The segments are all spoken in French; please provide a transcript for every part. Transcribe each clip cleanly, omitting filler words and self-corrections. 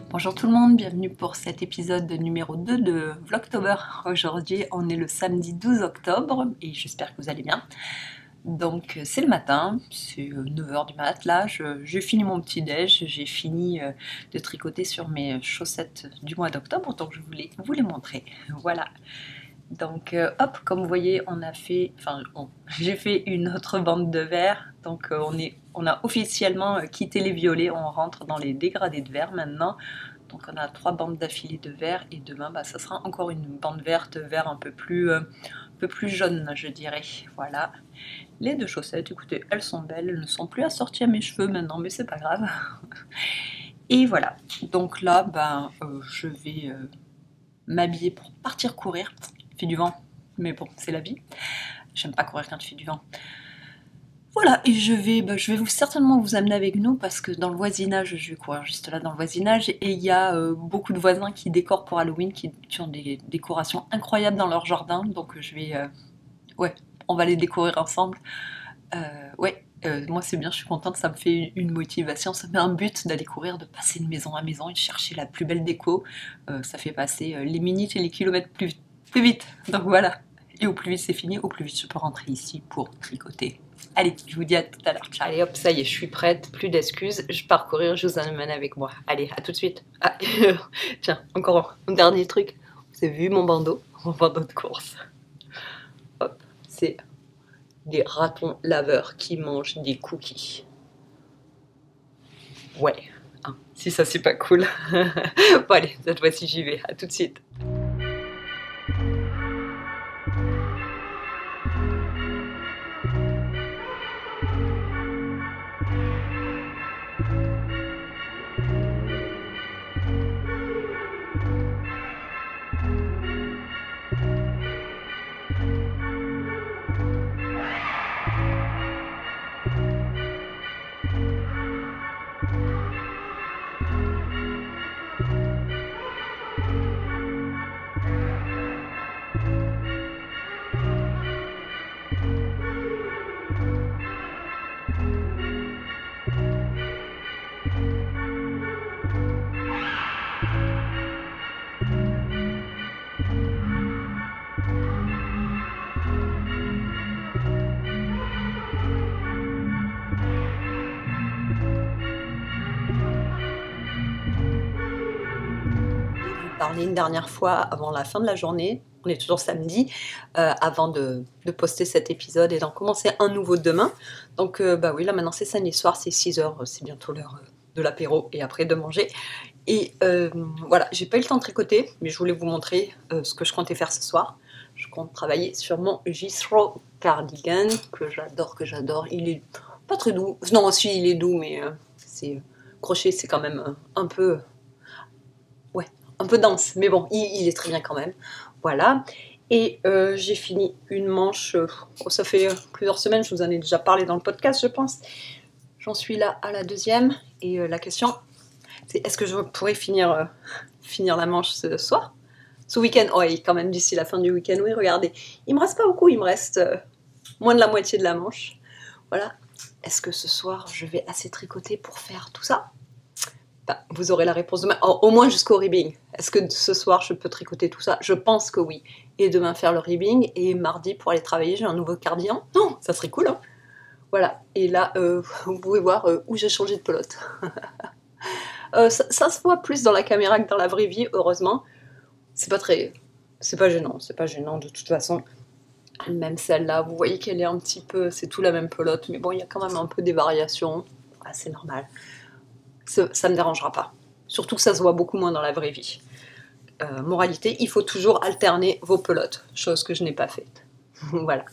Bonjour tout le monde, bienvenue pour cet épisode numéro 2 de Vlogtober. Aujourd'hui on est le samedi 12 octobre et j'espère que vous allez bien. Donc c'est le matin, c'est 9h du mat, là j'ai fini mon petit déj, j'ai fini de tricoter sur mes chaussettes du mois d'octobre, donc je voulais vous les montrer, voilà. Donc hop, comme vous voyez, j'ai fait une autre bande de vert, donc on a officiellement quitté les violets, on rentre dans les dégradés de vert maintenant. Donc on a 3 bandes d'affilée de vert et demain ça sera encore une bande verte, vert un peu plus jaune je dirais. Voilà. Les 2 chaussettes, écoutez, elles sont belles, elles ne sont plus assorties à mes cheveux maintenant, mais c'est pas grave. Et voilà, donc là je vais m'habiller pour partir courir. Il fait du vent, mais bon, c'est la vie. J'aime pas courir quand il fait du vent. Voilà, et je vais certainement vous amener avec nous parce que dans le voisinage, je vais courir juste là dans le voisinage, et il y a beaucoup de voisins qui décorent pour Halloween, qui ont des décorations incroyables dans leur jardin, donc ouais, on va les décorer ensemble. Moi c'est bien, je suis contente, ça me fait une motivation, ça me met un but d'aller courir, de passer de maison à maison et de chercher la plus belle déco. Ça fait passer les minutes et les kilomètres plus vite, donc voilà. Et au plus vite c'est fini, au plus vite je peux rentrer ici pour tricoter. Allez, je vous dis à tout à l'heure. Ciao. Allez hop, ça y est, je suis prête, plus d'excuses, je pars courir, je vous emmène avec moi. Allez, à tout de suite. Ah, tiens, encore un dernier truc. Vous avez vu mon bandeau de course. Hop, c'est des ratons laveurs qui mangent des cookies. Ouais, hein, si ça c'est pas cool. Bon allez, cette fois-ci j'y vais, à tout de suite. Parler une dernière fois avant la fin de la journée, on est toujours samedi, avant de poster cet épisode et d'en commencer un nouveau demain. Donc oui, là maintenant c'est samedi soir, c'est 6h, c'est bientôt l'heure de l'apéro et après de manger. Et voilà, j'ai pas eu le temps de tricoter, mais je voulais vous montrer ce que je comptais faire ce soir. Je compte travailler sur mon J-Throw cardigan, que j'adore. Il est pas très doux, non aussi il est doux, mais crochet c'est quand même un peu dense, mais bon, il est très bien quand même. Voilà, et j'ai fini une manche, ça fait plusieurs semaines, je vous en ai déjà parlé dans le podcast, je pense. J'en suis là à la deuxième, et la question, c'est est-ce que je pourrais finir la manche ce soir, ce week-end? Oh, et quand même d'ici la fin du week-end, oui, regardez, il me reste pas beaucoup, il me reste moins de la moitié de la manche. Voilà, est-ce que ce soir, je vais assez tricoter pour faire tout ça? Vous aurez la réponse demain, au moins jusqu'au ribbing. Est-ce que ce soir je peux tricoter tout ça? Je pense que oui. Et demain faire le ribbing, et mardi pour aller travailler, j'ai un nouveau cardigan. Non, ça serait cool, hein. Voilà, et là, vous pouvez voir où j'ai changé de pelote. Ça se voit plus dans la caméra que dans la vraie vie, heureusement. C'est pas gênant de toute façon. Même celle-là, vous voyez qu'elle est un petit peu, c'est tout la même pelote, mais bon, il y a quand même un peu des variations. Ah, c'est normal. Ça me dérangera pas. Surtout que ça se voit beaucoup moins dans la vraie vie. Moralité, il faut toujours alterner vos pelotes, chose que je n'ai pas faite. Voilà.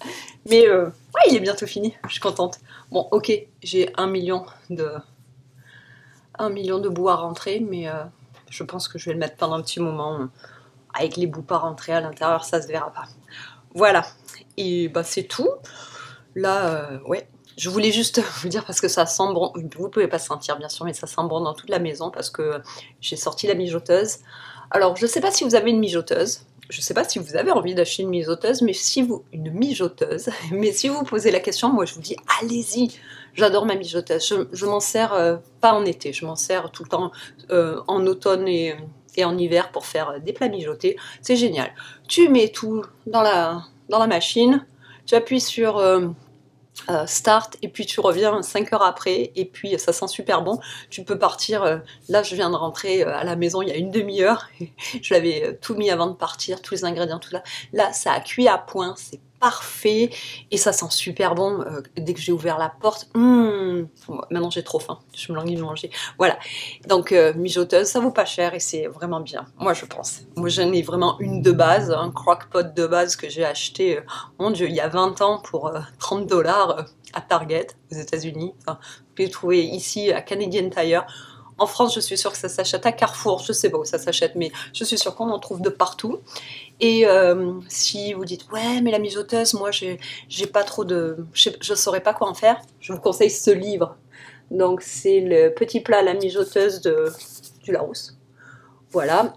Mais ouais, il est bientôt fini, je suis contente. Bon, ok, j'ai 1 million de bouts à rentrer, mais je pense que je vais le mettre pendant un petit moment. Avec les bouts pas rentrés à l'intérieur, ça se verra pas. Voilà, et c'est tout. Là, ouais. Je voulais juste vous dire parce que ça sent bon, vous pouvez pas sentir bien sûr, mais ça sent bon dans toute la maison parce que j'ai sorti la mijoteuse. Alors je sais pas si vous avez une mijoteuse, je sais pas si vous avez envie d'acheter une mijoteuse, mais si vous posez la question, moi je vous dis allez-y. J'adore ma mijoteuse. Je m'en sers pas en été, je m'en sers tout le temps en automne et en hiver pour faire des plats mijotés. C'est génial. Tu mets tout dans la machine, tu appuies sur start et puis tu reviens 5 heures après et puis ça sent super bon. Tu peux partir, là je viens de rentrer à la maison il y a une demi-heure, je l'avais tout mis avant de partir, tous les ingrédients, tout là. Là ça a cuit à point, c'est parfait et ça sent super bon. Dès que j'ai ouvert la porte, maintenant j'ai trop faim, je me languis de manger. Voilà, donc mijoteuse, ça vaut pas cher et c'est vraiment bien, moi je pense. Moi j'en ai vraiment une de base, un crock-pot de base que j'ai acheté, mon dieu, il y a 20 ans pour 30 $ à Target aux États-Unis. Enfin, vous pouvez le trouver ici à Canadian Tire. En France, je suis sûre que ça s'achète à Carrefour. Je sais pas où ça s'achète, mais je suis sûre qu'on en trouve de partout. Et si vous dites ouais, mais la mijoteuse, moi, j'ai pas trop de, je saurais pas quoi en faire. Je vous conseille ce livre. Donc c'est le petit plat à la mijoteuse du Larousse. Voilà,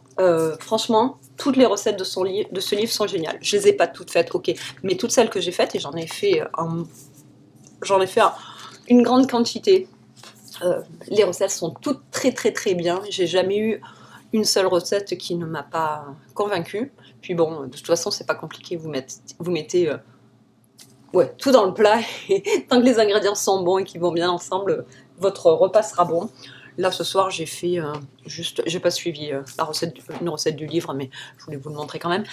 franchement, toutes les recettes de ce livre sont géniales. Je les ai pas toutes faites, ok, mais toutes celles que j'ai faites, et j'en ai fait une grande quantité. Les recettes sont toutes très très très bien. J'ai jamais eu une seule recette qui ne m'a pas convaincue. Puis bon, de toute façon, c'est pas compliqué. Vous mettez ouais, tout dans le plat et tant que les ingrédients sont bons et qu'ils vont bien ensemble, votre repas sera bon. Là, ce soir, j'ai fait j'ai pas suivi une recette du livre, mais je voulais vous le montrer quand même.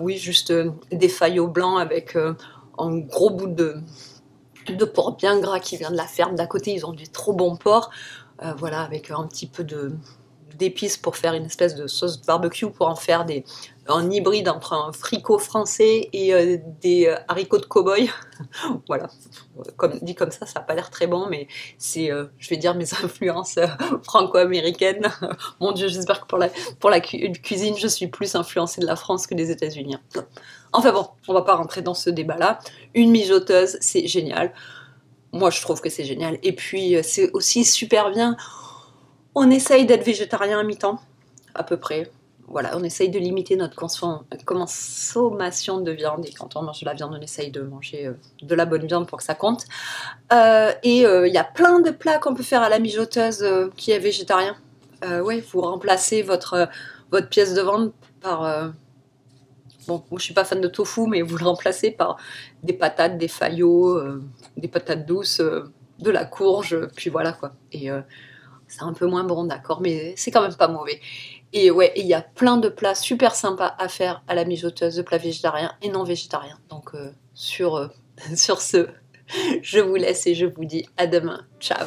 Oui, juste des faillots blancs avec un gros bout de porc bien gras qui vient de la ferme d'à côté. Ils ont du trop bon porc. Voilà, avec un petit peu d'épices pour faire une espèce de sauce barbecue, pour en faire un hybride entre un fricot français et des haricots de cow-boy. Voilà, dit comme ça n'a pas l'air très bon, mais c'est, je vais dire, mes influences franco-américaines. Mon Dieu, j'espère que pour la cuisine, je suis plus influencée de la France que des États-Unis. Enfin bon, on va pas rentrer dans ce débat-là. Une mijoteuse, c'est génial. Moi, je trouve que c'est génial. Et puis, c'est aussi super bien. On essaye d'être végétarien à mi-temps, à peu près. Voilà, on essaye de limiter notre consommation de viande. Et quand on mange de la viande, on essaye de manger de la bonne viande pour que ça compte. Il y a plein de plats qu'on peut faire à la mijoteuse qui est végétarien. Ouais, vous remplacez votre pièce de viande par... bon, moi je suis pas fan de tofu, mais vous le remplacez par des patates, des faillots, des patates douces, de la courge, puis voilà quoi. Et c'est un peu moins bon, d'accord, mais c'est quand même pas mauvais. Et ouais, il y a plein de plats super sympas à faire à la mijoteuse, de plats végétariens et non végétariens. Donc sur ce, je vous laisse et je vous dis à demain. Ciao!